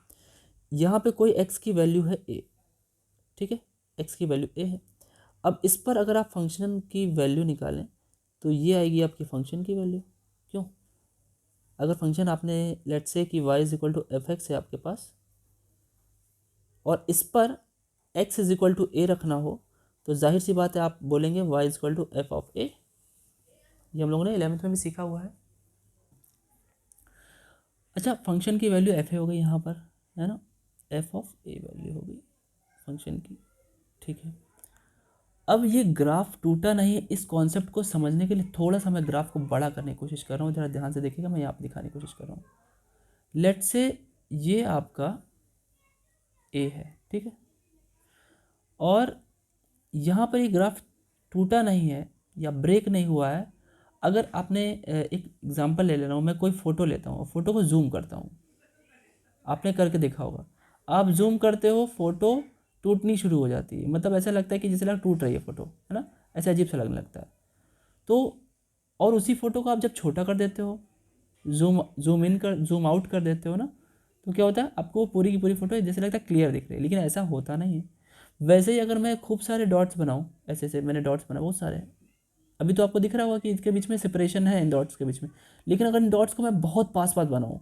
यहाँ पे कोई एक्स की वैल्यू है ए, ठीक है, एक्स की वैल्यू ए है। अब इस पर अगर आप फंक्शन की वैल्यू निकालें तो ये आएगी आपकी फंक्शन की वैल्यू, क्यों? अगर फंक्शन आपने लेट से कि y is equal to F X है आपके पास और इस पर x is equal to A रखना हो तो जाहिर सी बात है आप बोलेंगे y is equal to f of a. ये हम लोगों ने 11th में भी सीखा हुआ है। अच्छा, फंक्शन की वैल्यू एफ ए हो गई यहाँ पर, है ना, एफ ऑफ ए वैल्यू हो गई फंक्शन की, ठीक है। अब ये ग्राफ टूटा नहीं है, इस कॉन्सेप्ट को समझने के लिए थोड़ा सा मैं ग्राफ को बड़ा करने की कोशिश कर रहा हूँ, ज़रा ध्यान से देखिएगा, मैं यहाँ पर दिखाने की कोशिश कर रहा हूँ। लेट से ये आपका ए है, ठीक है, और यहाँ पर ये ग्राफ टूटा नहीं है या ब्रेक नहीं हुआ है। अगर आपने एक एग्जांपल ले रहा हूँ, मैं कोई फ़ोटो लेता हूँ, फ़ोटो को जूम करता हूँ, आपने करके देखा होगा, आप जूम करते हो फ़ोटो टूटनी शुरू हो जाती है, मतलब ऐसा लगता है कि जैसे टूट रही है फ़ोटो, है ना, ऐसा अजीब सा लगने लगता है। तो और उसी फ़ोटो को आप जब छोटा कर देते हो, जूम आउट कर देते हो ना, तो क्या होता है, आपको पूरी की पूरी फ़ोटो जैसे लगता है क्लियर दिख रही है, लेकिन ऐसा होता नहीं है। वैसे ही अगर मैं खूब सारे डॉट्स बनाऊँ, ऐसे ऐसे मैंने डॉट्स बनाए बहुत सारे, अभी तो आपको दिख रहा होगा कि इसके बीच में सेपरेशन है इन डॉट्स के बीच में, लेकिन अगर इन डॉट्स को मैं बहुत पास पास बनाऊँ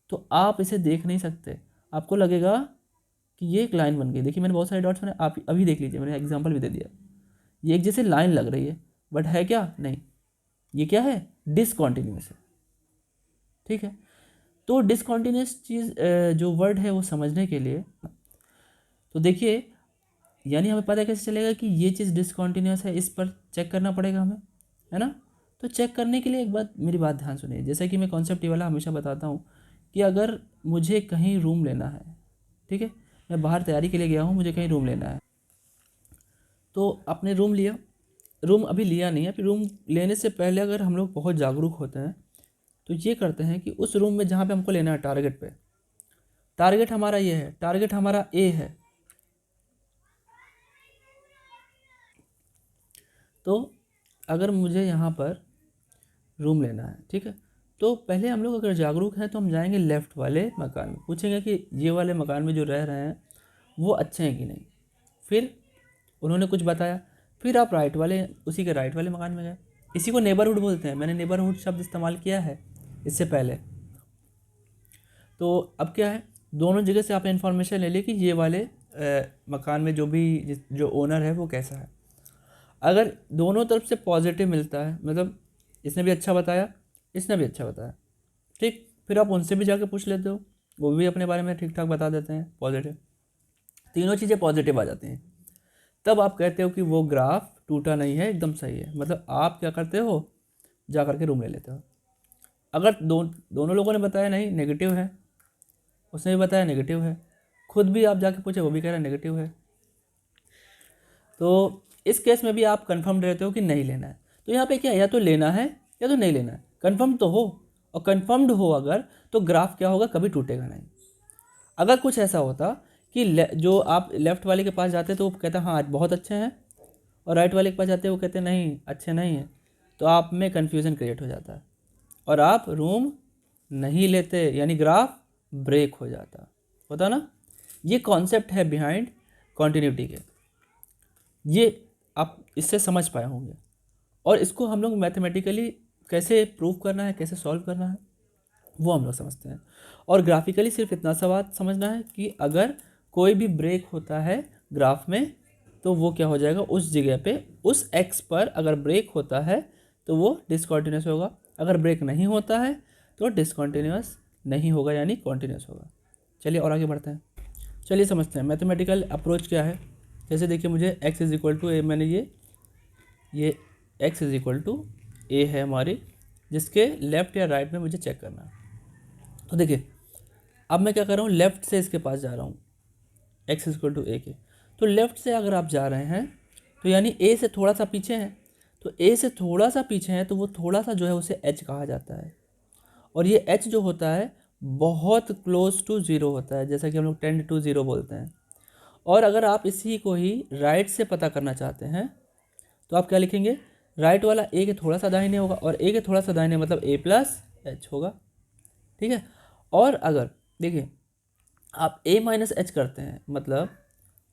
तो आप इसे देख नहीं सकते, आपको लगेगा कि ये एक लाइन बन गई। देखिए मैंने बहुत सारे डॉट्स बनाए, आप अभी देख लीजिए, मैंने एग्जांपल भी दे दिया, ये एक जैसे लाइन लग रही है, बट है क्या, नहीं, ये क्या है, डिसकॉन्टिन्यूस है, ठीक है। तो डिसकॉन्टिन्यूस चीज़ जो वर्ड है वो समझने के लिए, तो देखिए यानी हमें पता कैसे चलेगा कि ये चीज़ डिसकॉन्टिन्यूस है, इस पर चेक करना पड़ेगा हमें, है ना। तो चेक करने के लिए एक बात, मेरी बात ध्यान सुनिए, जैसा कि मैं कॉन्सेप्ट ये वाला हमेशा बताता हूँ कि अगर मुझे कहीं रूम लेना है, ठीक है, मैं बाहर तैयारी के लिए गया हूँ, मुझे कहीं रूम लेना है, तो आपने रूम लिया, रूम अभी लिया नहीं है, फिर रूम लेने से पहले अगर हम लोग बहुत जागरूक होते हैं तो ये करते हैं कि उस रूम में जहाँ पे हमको लेना है, टारगेट पे, टारगेट हमारा ये है, टारगेट हमारा ए है, तो अगर मुझे यहाँ पर रूम लेना है, ठीक है, तो पहले हम लोग अगर जागरूक हैं तो हम जाएंगे लेफ़्ट वाले मकान में, पूछेंगे कि ये वाले मकान में जो रह रहे हैं वो अच्छे हैं कि नहीं, फिर उन्होंने कुछ बताया, फिर आप राइट वाले, उसी के राइट वाले मकान में गए, इसी को नेबरहुड बोलते हैं, मैंने नेबरहुड शब्द इस्तेमाल किया है इससे पहले। तो अब क्या है, दोनों जगह से आपने इन्फॉर्मेशन ले ली कि ये वाले मकान में जो ओनर है वो कैसा है। अगर दोनों तरफ से पॉजिटिव मिलता है, मतलब इसने भी अच्छा बताया, इसने भी अच्छा बताया, ठीक, फिर आप उनसे भी जाके पूछ लेते हो, वो भी अपने बारे में ठीक ठाक बता देते हैं, पॉजिटिव, तीनों चीज़ें पॉजिटिव आ जाती हैं, तब आप कहते हो कि वो ग्राफ टूटा नहीं है, एकदम सही है। मतलब आप क्या करते हो, जा करके रूम ले लेते हो। अगर दोनों लोगों ने बताया नहीं, नेगेटिव है, उसने भी बताया नेगेटिव है, खुद भी आप जाके पूछे, वो भी कह रहा है नेगेटिव है, तो इस केस में भी आप कंफर्म रहते हो कि नहीं लेना है। तो यहाँ पे क्या, या तो लेना है या तो नहीं लेना है, कंफर्म तो हो, और कंफर्म्ड हो अगर, तो ग्राफ क्या होगा, कभी टूटेगा नहीं। अगर कुछ ऐसा होता कि जो आप लेफ़्ट वाले के पास जाते तो वो कहता हाँ आज बहुत अच्छे हैं, और राइट वाले के पास जाते वो कहते नहीं अच्छे नहीं हैं, तो आप में कन्फ्यूज़न क्रिएट हो जाता है और आप रूम नहीं लेते, यानी ग्राफ ब्रेक हो जाता, होता ना। ये कॉन्सेप्ट है बिहाइंड कॉन्टिन्यूटी के, ये आप इससे समझ पाए होंगे, और इसको हम लोग मैथमेटिकली कैसे प्रूव करना है, कैसे सॉल्व करना है, वो हम लोग समझते हैं। और ग्राफिकली सिर्फ इतना सा बात समझना है कि अगर कोई भी ब्रेक होता है ग्राफ में तो वो क्या हो जाएगा, उस जगह पे, उस एक्स पर अगर ब्रेक होता है तो वो डिसकॉन्टिन्यूस होगा, अगर ब्रेक नहीं होता है तो डिसकॉन्टिन्यूस नहीं होगा, यानी कॉन्टिन्यूस होगा। चलिए और आगे बढ़ते हैं, चलिए समझते हैं मैथमेटिकल अप्रोच क्या है। जैसे देखिए मुझे x इज़ इक्वल टू ए, मैंने ये x इज़ इक्वल टू ए है हमारी, जिसके लेफ़्ट या राइट में मुझे चेक करना है। तो देखिए अब मैं क्या कर रहा हूँ, लेफ़्ट से इसके पास जा रहा हूँ, x इज इक्वल टू ए के, तो लेफ़्ट से अगर आप जा रहे हैं तो यानी a से थोड़ा सा पीछे हैं, तो a से थोड़ा सा पीछे हैं तो वो थोड़ा सा जो है उसे h कहा जाता है, और ये h जो होता है बहुत क्लोज टू ज़ीरो होता है, जैसा कि हम लोग 10 to 0 बोलते हैं। और अगर आप इसी को ही राइट से पता करना चाहते हैं तो आप क्या लिखेंगे, राइट वाला a के थोड़ा सा दाहिने होगा, और a के थोड़ा सा दाहिने मतलब a प्लस एच होगा, ठीक है। और अगर देखिए आप a माइनस एच करते हैं, मतलब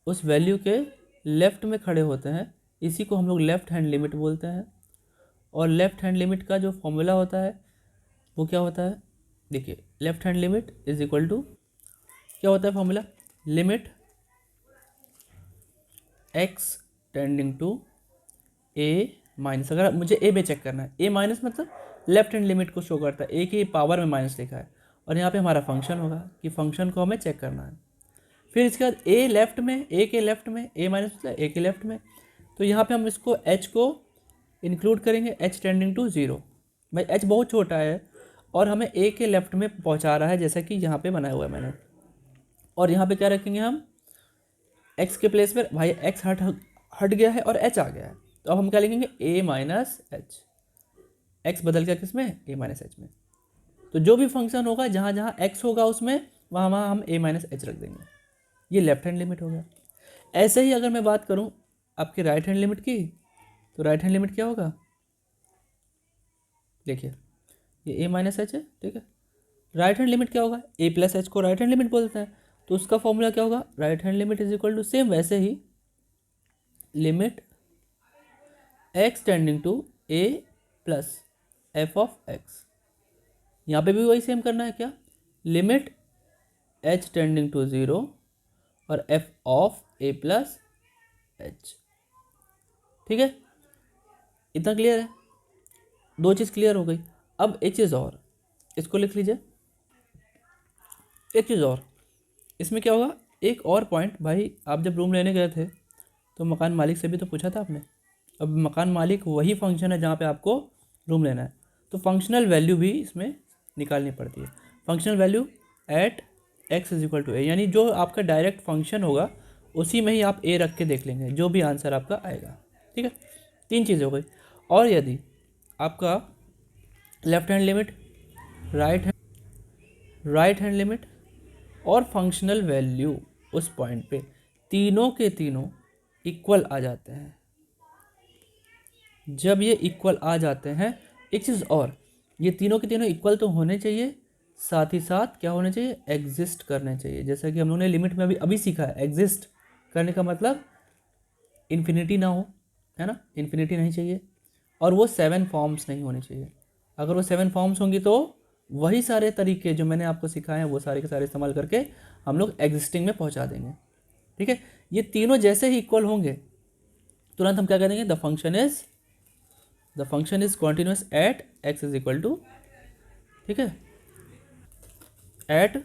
उस वैल्यू के लेफ़्ट में खड़े होते हैं, इसी को हम लोग लेफ़्ट हैंड लिमिट बोलते हैं। और लेफ़्ट हैंड लिमिट का जो फॉर्मूला होता है वो क्या होता है, देखिए left hand limit is equal to क्या होता है formula, limit x tending to A minus, अगर मुझे ए में चेक करना है, ए माइनस मतलब लेफ्ट हैंड लिमिट को शो करता है, ए की पावर में माइनस लिखा है, और यहाँ पे हमारा फंक्शन होगा कि फंक्शन को हमें चेक करना है। फिर इसके बाद ए लेफ्ट में, ए के लेफ्ट में, ए माइनस मतलब ए के लेफ्ट में, तो यहाँ पे हम इसको एच को इंक्लूड करेंगे, एच टेंडिंग टू जीरो। भाई एच बहुत छोटा है और हमें ए के लेफ्ट में पहुँचा रहा है, जैसा कि यहाँ पे बनाया हुआ है मैंने। और यहाँ पे क्या रखेंगे हम, एक्स के प्लेस पर, भाई एक्स हट गया है और एच आ गया है, तो अब हम क्या लिखेंगे ए माइनस एच, एक्स बदल गया किस में, ए माइनस एच में। तो जो भी फंक्शन होगा जहाँ जहाँ एक्स होगा उसमें वहाँ वहाँ हम ए माइनस एच रख देंगे। ये लेफ्ट हैंड लिमिट हो गया। ऐसे ही अगर मैं बात करूँ आपके राइट हैंड लिमिट की, तो राइट हैंड लिमिट क्या होगा, देखिए ये ए माइनस एच है, ठीक है। राइट हैंड लिमिट क्या होगा, ए प्लस एच को राइट हैंड लिमिट बोलते हैं, तो उसका फॉर्मूला क्या होगा, right hand limit is equal to same वैसे ही limit x tending to a plus f of x. यहाँ पे भी वही सेम करना है, क्या, limit H tending to zero और f of a plus h, ठीक है। इतना क्लियर है, दो चीज़ क्लियर हो गई। अब एक चीज़ और, इसको लिख लीजिए, एक चीज़ और, इसमें क्या होगा, एक और पॉइंट, भाई आप जब रूम लेने गए थे तो मकान मालिक से भी तो पूछा था आपने। अब मकान मालिक वही फंक्शन है जहाँ पे आपको रूम लेना है, तो फंक्शनल वैल्यू भी इसमें निकालनी पड़ती है। Functional value at x is equal to a, यानी जो आपका डायरेक्ट फंक्शन होगा उसी में ही आप ए रख के देख लेंगे, जो भी आंसर आपका आएगा, ठीक है। तीन चीज़ हो गई। और यदि आपका left hand limit, right hand limit और फंक्शनल वैल्यू उस पॉइंट पे तीनों के तीनों इक्वल आ जाते हैं, जब ये इक्वल आ जाते हैं, एक चीज़ और, ये तीनों के तीनों इक्वल तो होने चाहिए, साथ ही साथ क्या होने चाहिए, एग्जिस्ट करने चाहिए। जैसा कि हम लोगों ने लिमिट में अभी अभी सीखा है, एग्जिस्ट करने का मतलब इन्फिनिटी ना हो, है ना, इन्फिनिटी नहीं चाहिए, और वो 7 फॉर्म्स नहीं होने चाहिए। अगर वो 7 फॉर्म्स होंगी तो वही सारे तरीके जो मैंने आपको सिखाए हैं वो सारे के सारे इस्तेमाल करके हम लोग एग्जिस्टिंग में पहुंचा देंगे, ठीक है। ये तीनों जैसे ही इक्वल होंगे तुरंत हम क्या करेंगे, the function is continuous at x is equal to, ठीक है, at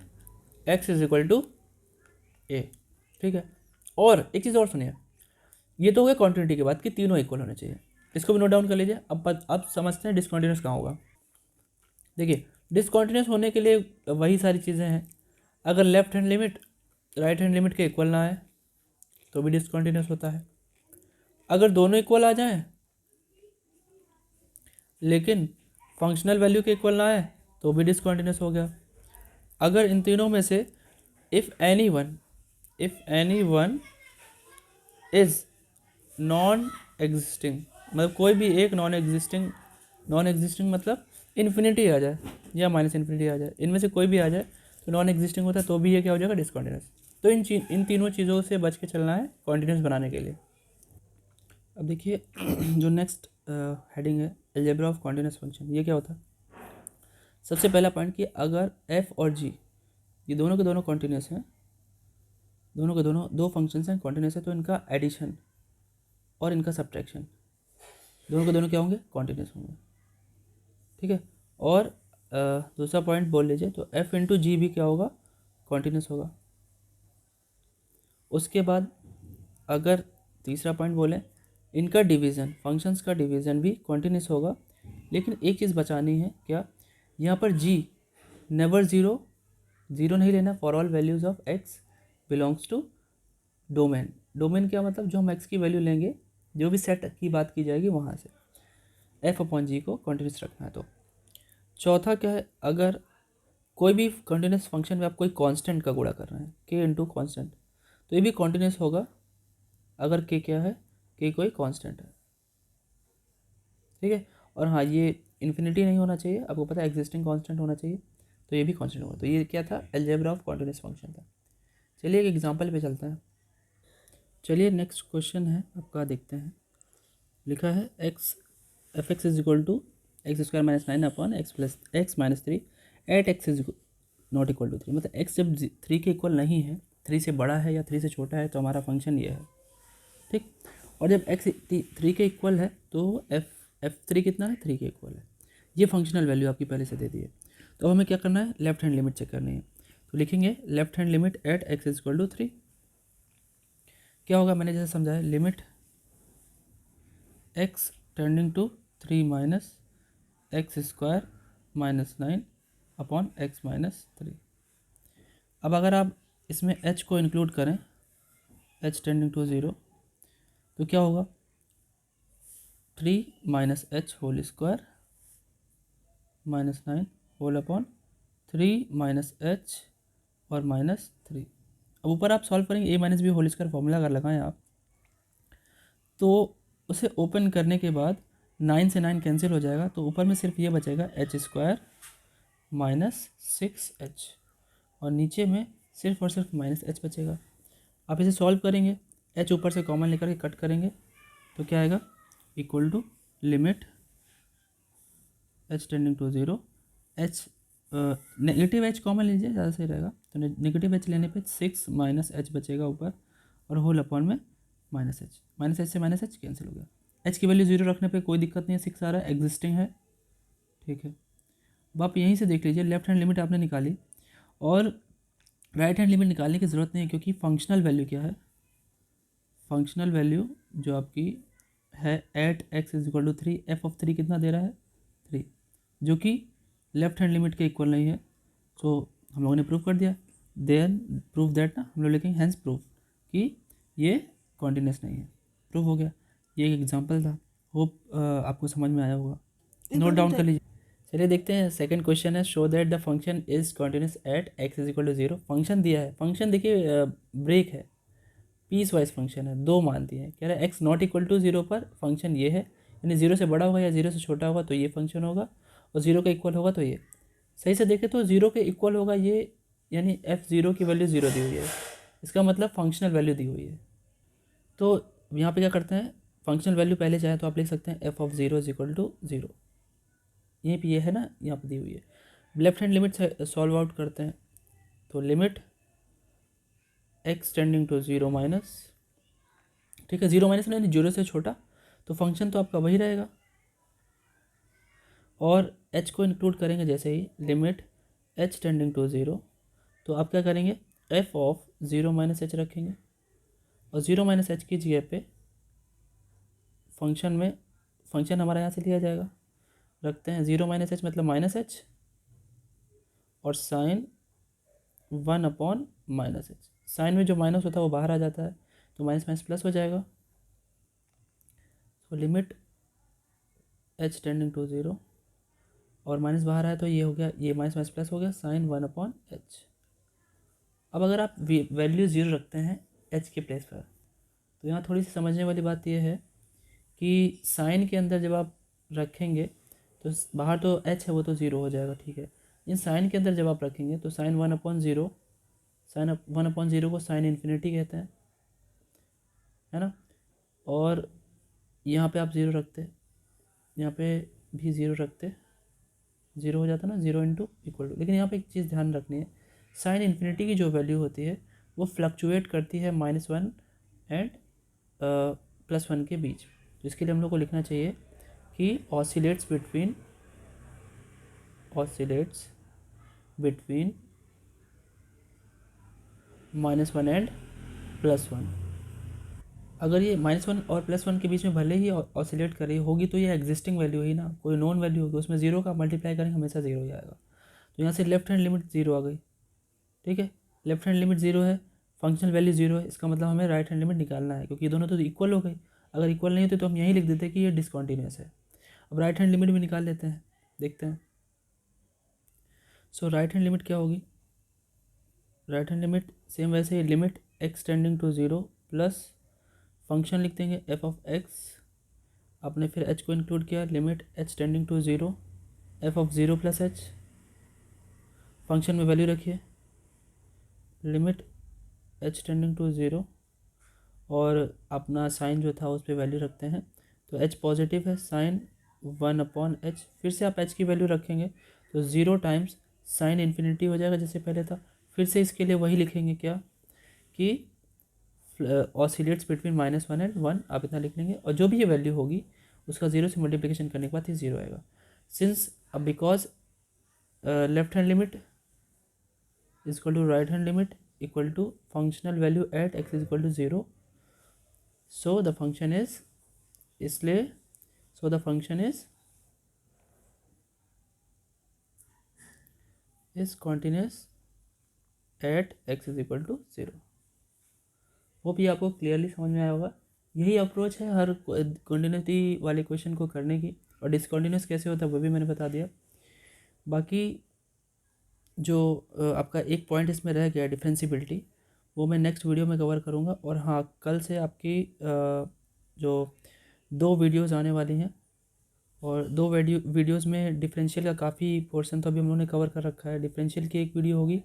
x is equal to a, ठीक है। और एक चीज़ और सुनिए, ये तो हो गया कॉन्टिन्यूटी के बाद कि तीनों इक्वल होने चाहिए, इसको भी नोट डाउन कर लीजिए। अब समझते हैं डिसकॉन्टिन्यूस कहाँ होगा। देखिए डिसकॉन्टिन्यूस होने के लिए वही सारी चीज़ें हैं, अगर left hand limit right hand लिमिट के इक्वल ना आए तो भी डिसकॉन्टिन्यूस होता है, अगर दोनों इक्वल आ जाएं लेकिन फंक्शनल वैल्यू के इक्वल ना आए तो भी डिसकॉन्टिन्यूस हो गया। अगर इन तीनों में से if any one is non existing, मतलब कोई भी एक नॉन एग्जिस्टिंग मतलब इन्फिनिटी आ जाए या माइनस इन्फिनिटी आ जाए, इनमें से कोई भी आ जाए तो नॉन एग्जिस्टिंग होता है, तो भी ये क्या हो जाएगा, डिसकॉन्टिन्यूस। तो इन तीनों चीज़ों से बच के चलना है कॉन्टिन्यूस बनाने के लिए। अब देखिए जो नेक्स्ट हेडिंग है अलजेब्रा ऑफ कॉन्टिन्यूस फंक्शन, ये क्या होता है। सबसे पहला पॉइंट कि अगर एफ और जी ये दोनों के दोनों कॉन्टिन्यूस हैं, दोनों के दोनों दो फंक्शंस हैं कॉन्टिन्यूस है, तो इनका एडिशन और इनका सब्ट्रैक्शन दोनों के दोनों क्या होंगे, कॉन्टिन्यूस होंगे, ठीक है। और दूसरा पॉइंट बोल लीजिए, तो एफ इंटू जी भी क्या होगा, कॉन्टिन्यूस होगा। उसके बाद अगर तीसरा पॉइंट बोलें, इनका डिवीज़न, फंक्शंस का डिवीज़न भी कॉन्टिन्यूस होगा, लेकिन एक चीज़ बचानी है, क्या, यहाँ पर जी नेवर ज़ीरो नहीं लेना, for all values of X belongs to domain क्या मतलब, जो हम एक्स की वैल्यू लेंगे, जो भी सेट की बात की जाएगी वहाँ से एफ अपॉन जी को कॉन्टिन्यूस रखना है। तो चौथा क्या है, अगर कोई भी कॉन्टिन्यूस फंक्शन में आप कोई कांस्टेंट का गुणा कर रहे हैं, के इंटू कॉन्स्टेंट, तो ये भी कॉन्टिन्यूस होगा अगर के क्या है, के कोई कांस्टेंट है, ठीक है। और हाँ, ये इन्फिनिटी नहीं होना चाहिए, आपको पता है एग्जिस्टिंग कांस्टेंट होना चाहिए, तो ये भी कांस्टेंट होगा। तो ये क्या था, अलजेब्रा ऑफ कॉन्टिन्यूस फंक्शन था। चलिए एक एग्जांपल पे चलते हैं। चलिए नेक्स्ट क्वेश्चन है आपका, देखते हैं। लिखा है X F X is equal to X square minus 9 upon X plus X minus 3 at x is not equal to 3, मतलब एक्स जब 3 के इक्वल नहीं है, 3 से बड़ा है या 3 से छोटा है, तो हमारा फंक्शन ये है, ठीक। और जब एक्स 3 के इक्वल है तो एफ 3 कितना है, 3 के इक्वल है। ये फंक्शनल वैल्यू आपकी पहले से दे दी है। तो हमें क्या करना है, लेफ्ट हैंड लिमिट चेक करनी है। तो लिखेंगे left hand limit at x is equal to 3। क्या होगा, मैंने जैसे समझाया, limit x tending to 3 minus X square minus 9 upon X minus 3। अब अगर आप इसमें h को इंक्लूड करें, h टेंडिंग टू 0, तो क्या होगा, 3 minus H whole square minus 9 whole upon 3 minus H और माइनस 3। अब ऊपर आप सॉल्व करेंगे, a minus B whole square formula अगर लगाएं आप, तो उसे ओपन करने के बाद 9 से 9 कैंसिल हो जाएगा, तो ऊपर में सिर्फ ये बचेगा एच स्क्वायर माइनस 6h, और नीचे में सिर्फ और सिर्फ माइनस एच बचेगा। आप इसे सॉल्व करेंगे, एच ऊपर से कॉमन लेकर के कट करेंगे, तो क्या आएगा, equal to limit H tending to 0, H negative H common लीजिए, ज़्यादा सही रहेगा। तो नेगेटिव एच लेने पे 6 माइनस एच बचेगा ऊपर, और होल अपॉन में माइनस एच से माइनस एच कैंसिल हो गया। एच की वैल्यू 0 रखने पे कोई दिक्कत नहीं है, 6 आ रहा है, एग्जिस्टिंग है, ठीक है। अब आप यहीं से देख लीजिए, लेफ्ट हैंड लिमिट आपने निकाली, और राइट हैंड लिमिट निकालने की ज़रूरत नहीं है, क्योंकि फंक्शनल वैल्यू क्या है, फंक्शनल वैल्यू जो आपकी है at x is equal to 3, F of 3 कितना दे रहा है, 3, जो कि लेफ्ट हैंड लिमिट के इक्वल नहीं है। तो हम लोगों ने प्रूव कर दिया, देन प्रूव दैट ना, हम लोग लिखेंगे हैंस प्रूव कि ये कॉन्टिन्यूस नहीं है, प्रूव हो गया। ये एक एग्जांपल था, होप आपको समझ में आया होगा, नोट डाउन कर लीजिए। चलिए देखते हैं, सेकंड क्वेश्चन है, show that the function is continuous at x is equal to 0। Function दिया है, फंक्शन देखिए ब्रेक है, पीस वाइज फंक्शन है, दो मान दिए हैं, कह रहा है एक्स नॉट इक्वल टू 0 पर फंक्शन ये है, यानी 0 से बड़ा होगा या 0 से छोटा होगा तो ये फंक्शन होगा, और 0 के इक्वल होगा तो ये। सही से देखें तो 0 के इक्वल होगा ये, यानी f0 की वैल्यू 0 दी हुई है, इसका मतलब फंक्शनल वैल्यू दी हुई है। तो यहाँ पे क्या करते हैं, फंक्शनल वैल्यू पहले चाहे तो आप लिख सकते हैं F of 0 is equal to 0, यहीं पे ये है ना, यहाँ पे दी हुई है। Left hand limit solve out करते हैं, तो limit x tending to 0 minus, ठीक है, 0 माइनस यानी 0 से छोटा, तो फंक्शन तो आपका वही रहेगा, और h को इंक्लूड करेंगे जैसे ही, लिमिट h टेंडिंग टू 0, तो आप क्या करेंगे, f ऑफ 0 माइनस एच रखेंगे, और 0 माइनस एच की जगह पे फंक्शन में, फंक्शन हमारा यहाँ से लिया जाएगा, रखते हैं 0 माइनस एच मतलब माइनस एच, और sine 1 upon minus H, sine में जो माइनस होता है वो बाहर आ जाता है, तो माइनस माइनस प्लस हो जाएगा। तो लिमिट h टेंडिंग टू 0, और माइनस बाहर आया तो ये हो गया, ये माइनस माइनस प्लस हो गया, साइन 1 अपॉन एच। अब अगर आप वैल्यू 0 रखते हैं h के प्लेस पर, तो यहाँ थोड़ी सी समझने वाली बात यह है कि साइन के अंदर जब आप रखेंगे तो बाहर तो h है वो तो 0 हो जाएगा, ठीक है। इन साइन के अंदर जब आप रखेंगे तो साइन 1 अपॉन 0, साइन 1 अपॉन 0 को साइन इन्फिनिटी कहते हैं, है ना। और यहाँ पे आप 0 रखते, यहाँ पे भी 0 रखते, 0 हो जाता ना, 0 इंटू इक्वल टू। लेकिन यहाँ पे एक चीज़ ध्यान रखनी है, साइन इन्फिनिटी की जो वैल्यू होती है वो फ्लक्चुएट करती है -1 एंड +1 के बीच। तो इसके लिए हम लोग को लिखना चाहिए कि ऑसिलेट्स बिटवीन -1 एंड +1। अगर ये -1 और +1 के बीच में भले ही ऑसिलेट कर रही होगी तो ये एग्जिस्टिंग वैल्यू ही ना, कोई नॉन वैल्यू होगी, उसमें 0 का मल्टीप्लाई करेंगे हमेशा 0 ही आएगा। तो यहाँ से लेफ्ट हैंड लिमिट 0 आ गई, ठीक है, लेफ्ट हैंड लिमिट 0 है, फंक्शनल वैल्यू 0 है, इसका मतलब हमें राइट हैंड लिमिट निकालना है, क्योंकि दोनों तो इक्वल हो गई। अगर इक्वल नहीं होती तो हम यहीं लिख देते कि ये डिसकॉन्टीन्यूस है। अब राइट हैंड लिमिट भी निकाल लेते हैं, देखते हैं। सो राइट हैंड लिमिट क्या होगी, राइट हैंड लिमिट सेम वैसे ही, limit x tending to 0 plus function लिख देंगे एफ ऑफ एक्स, आपने फिर एच को इंक्लूड किया, limit H tending to 0 F of 0 plus H, function में वैल्यू रखिए, लिमिट एच टेंडिंग टू 0, और अपना साइन जो था उस पर वैल्यू रखते हैं, तो एच पॉजिटिव है, साइन 1/h, फिर से आप h की वैल्यू रखेंगे तो 0 टाइम्स साइन इन्फिनिटी हो जाएगा जैसे पहले था। फिर से इसके लिए वही लिखेंगे क्या कि ऑसिलेट्स बिटवीन -1 एंड 1, आप इतना लिख लेंगे और जो भी ये वैल्यू होगी उसका 0 से मल्टीप्लिकेशन करने के बाद ये 0 आएगा। सिंस अब because left hand limit is equal to right hand limit equal to functional value at x is equal to 0, so the function is, इसलिए so the function is continuous at x is equal to 0। वो भी आपको क्लियरली समझ में आया होगा। यही अप्रोच है हर कॉन्टिन्यूटी वाले क्वेश्चन को करने की, और डिसकॉन्टिन्यूस कैसे होता है वो भी मैंने बता दिया। बाकी जो आपका एक पॉइंट इसमें रह गया डिफ्रेंसिबिलिटी, वो मैं नेक्स्ट वीडियो में कवर करूँगा। और हाँ, कल से आपकी जो 2 वीडियोज़ आने वाली हैं, और 2 वीडियोज़ में डिफरेंशियल का काफ़ी पोर्शन तो अभी हम लोगों ने कवर कर रखा है। डिफरेंशियल की एक वीडियो होगी,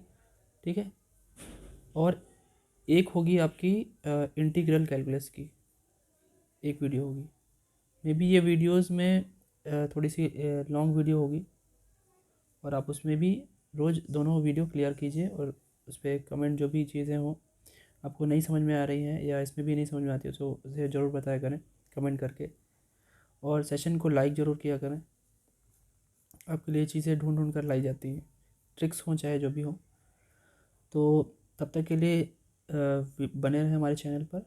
ठीक है, और एक होगी आपकी इंटीग्रल कैलकुलस की एक वीडियो होगी। मे बी ये वीडियोस में थोड़ी सी लॉन्ग वीडियो होगी, और आप उसमें भी रोज़ दोनों वीडियो क्लियर कीजिए, और उस पर कमेंट जो भी चीज़ें हों आपको नहीं समझ में आ रही हैं या इसमें भी नहीं समझ में आती है तो उसे ज़रूर बताया करें कमेंट करके, और सेशन को लाइक ज़रूर किया करें। आपके लिए चीज़ें ढूंढ ढूंढ कर लाई जाती हैं, ट्रिक्स हों चाहे जो भी हो। तो तब तक के लिए बने रहें हमारे चैनल पर।